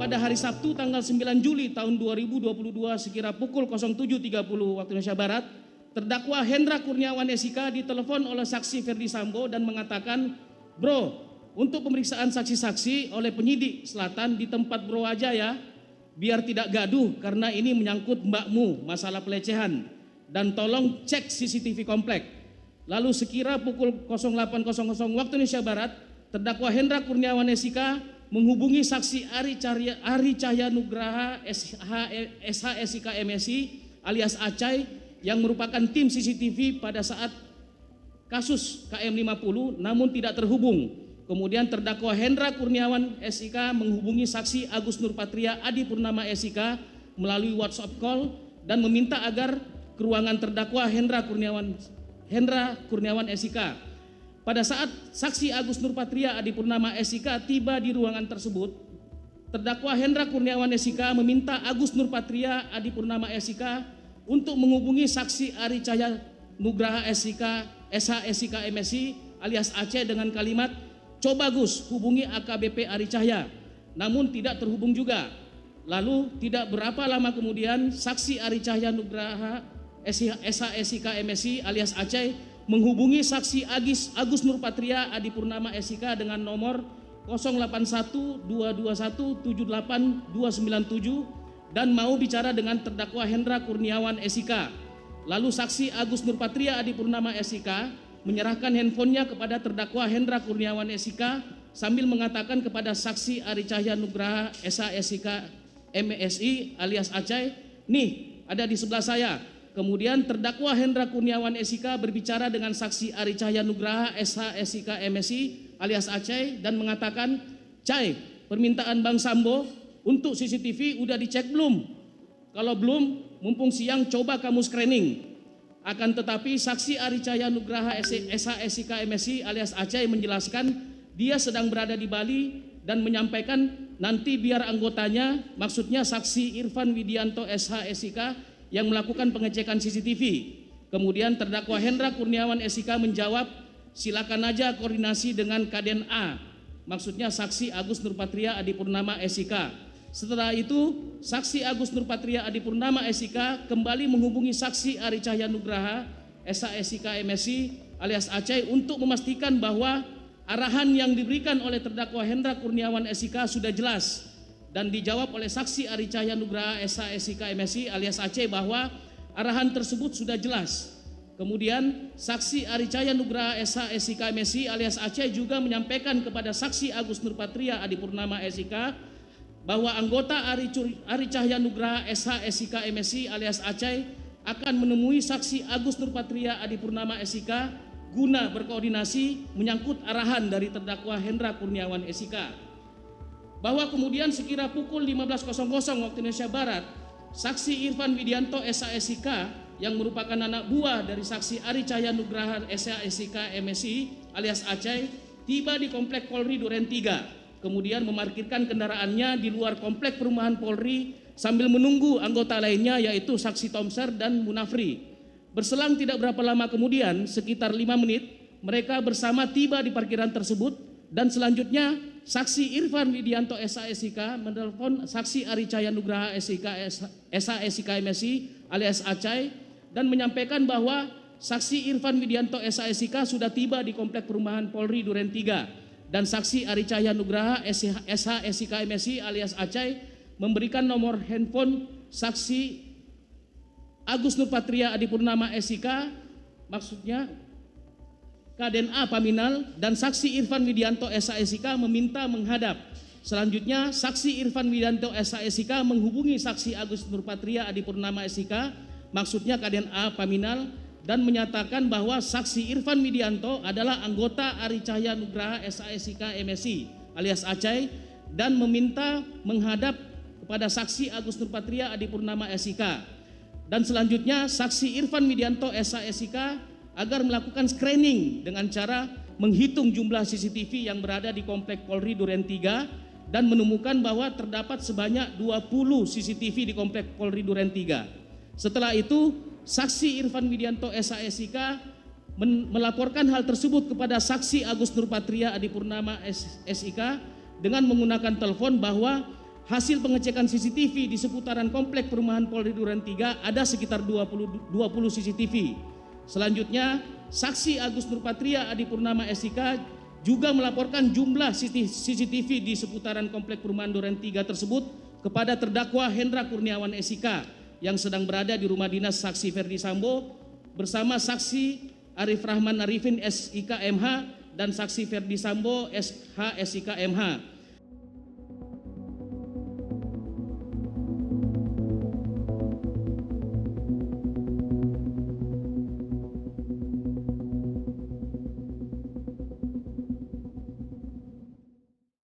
Pada hari Sabtu tanggal 9 Juli tahun 2022 sekira pukul 07.30 waktu Indonesia Barat, terdakwa Hendra Kurniawan SIK ditelepon oleh saksi Ferdi Sambo dan mengatakan, "Bro, untuk pemeriksaan saksi-saksi oleh penyidik Selatan di tempat bro aja ya, biar tidak gaduh karena ini menyangkut mbakmu masalah pelecehan, dan tolong cek CCTV komplek." Lalu sekira pukul 08.00 waktu Indonesia Barat, terdakwa Hendra Kurniawan SIK menghubungi saksi Ari Cahya Nugraha SHSIK MSI alias Acai yang merupakan tim CCTV pada saat kasus KM50 namun tidak terhubung. Kemudian terdakwa Hendra Kurniawan SIK menghubungi saksi Agus Nurpatria Adi Purnama SIK melalui WhatsApp call dan meminta agar ke ruangan terdakwa Hendra Kurniawan SIK. Pada saat saksi Agus Nurpatria Adi Purnama SIK tiba di ruangan tersebut, terdakwa Hendra Kurniawan SIK meminta Agus Nurpatria Adi Purnama SIK untuk menghubungi saksi Ari Cahya Nugraha SIK SHSIK MSI alias Aceh dengan kalimat, "Coba Gus hubungi AKBP Ari Cahya," namun tidak terhubung juga. Lalu tidak berapa lama kemudian saksi Ari Cahya Nugraha SHSIK MSI alias Aceh menghubungi saksi Agus Nurpatria Adi Purnama SIK dengan nomor 081221782997 dan mau bicara dengan terdakwa Hendra Kurniawan SIK. Lalu saksi Agus Nurpatria Adi Purnama SIK menyerahkan handphonenya kepada terdakwa Hendra Kurniawan SIK sambil mengatakan kepada saksi Ari Cahya Nugraha SHSIK MSI alias Aceh, "Nih ada di sebelah saya." Kemudian terdakwa Hendra Kurniawan SIK berbicara dengan saksi Ari Cahya Nugraha SHSIK MSI alias Aceh dan mengatakan, "Cai, permintaan Bang Sambo untuk CCTV udah dicek belum? Kalau belum, mumpung siang coba kamu screening." Akan tetapi saksi Ari Cahya Nugraha SHSIK MSI alias Aceh menjelaskan dia sedang berada di Bali dan menyampaikan nanti biar anggotanya, maksudnya saksi Irfan Widianto SHSIK yang melakukan pengecekan CCTV. Kemudian terdakwa Hendra Kurniawan SIK menjawab, "Silakan aja koordinasi dengan Kaden A," maksudnya saksi Agus Nurpatria Adi Purnama SIK. Setelah itu saksi Agus Nurpatria Adi Purnama SIK kembali menghubungi saksi Ari Cahya Nugraha SHSIK MSI alias Aceh untuk memastikan bahwa arahan yang diberikan oleh terdakwa Hendra Kurniawan SIK sudah jelas. Dan dijawab oleh saksi Ari Cahya Nugraha SHSIK MSI alias Aceh bahwa arahan tersebut sudah jelas. Kemudian saksi Ari Cahya Nugraha SHSIK MSI alias Aceh juga menyampaikan kepada saksi Agus Nurpatria Adi Purnama SIK bahwa anggota Ari Cahya Nugraha SHSIK MSI alias Aceh akan menemui saksi Agus Nurpatria Adi Purnama SIK guna berkoordinasi menyangkut arahan dari terdakwa Hendra Kurniawan SIK. Bahwa kemudian sekira pukul 15.00 waktu Indonesia Barat, saksi Irfan Widianto SHSIK yang merupakan anak buah dari saksi Ari Cahya Nugraha SHSIK MSI alias Aceh tiba di komplek Polri Duren 3, kemudian memarkirkan kendaraannya di luar komplek perumahan Polri sambil menunggu anggota lainnya yaitu saksi Tomser dan Munafri. Berselang tidak berapa lama kemudian, sekitar 5 menit, mereka bersama tiba di parkiran tersebut dan selanjutnya saksi Irfan Widianto SHSIK menelpon saksi Ari Cahya Nugraha SHSIK MSI alias Aceh dan menyampaikan bahwa saksi Irfan Widianto SHSIK sudah tiba di komplek perumahan Polri Duren 3 dan saksi Ari Cahya Nugraha SHSIK MSI alias Aceh memberikan nomor handphone saksi Agus Nurpatria Adi Purnama SIK maksudnya Kaden A Paminal dan saksi Irfan Widianto SHSIK meminta menghadap. Selanjutnya saksi Irfan Widianto SHSIK menghubungi saksi Agus Nurpatria Adi Purnama SIK maksudnya KDNA Paminal, dan menyatakan bahwa saksi Irfan Widianto adalah anggota Ari Cahya Nugraha SASIK MSI alias Acai, dan meminta menghadap kepada saksi Agus Nurpatria Adipurnama SIK. Dan selanjutnya saksi Irfan Widianto SASIK agar melakukan screening dengan cara menghitung jumlah CCTV yang berada di Komplek Polri Duren 3 dan menemukan bahwa terdapat sebanyak 20 CCTV di Komplek Polri Duren 3. Setelah itu, saksi Irfan Widianto SASIK melaporkan hal tersebut kepada saksi Agus Nurpatria Adipurnama SIK dengan menggunakan telepon bahwa hasil pengecekan CCTV di seputaran Komplek Perumahan Polri Duren 3 ada sekitar 20 CCTV. Selanjutnya, saksi Agus Nurpatria Adipurnama SIK juga melaporkan jumlah CCTV di seputaran Komplek Perumahan Duren 3 tersebut kepada terdakwa Hendra Kurniawan SIK yang sedang berada di rumah dinas saksi Ferdi Sambo bersama saksi Arif Rahman Arifin SIK MH dan saksi Ferdi Sambo SH SIK MH.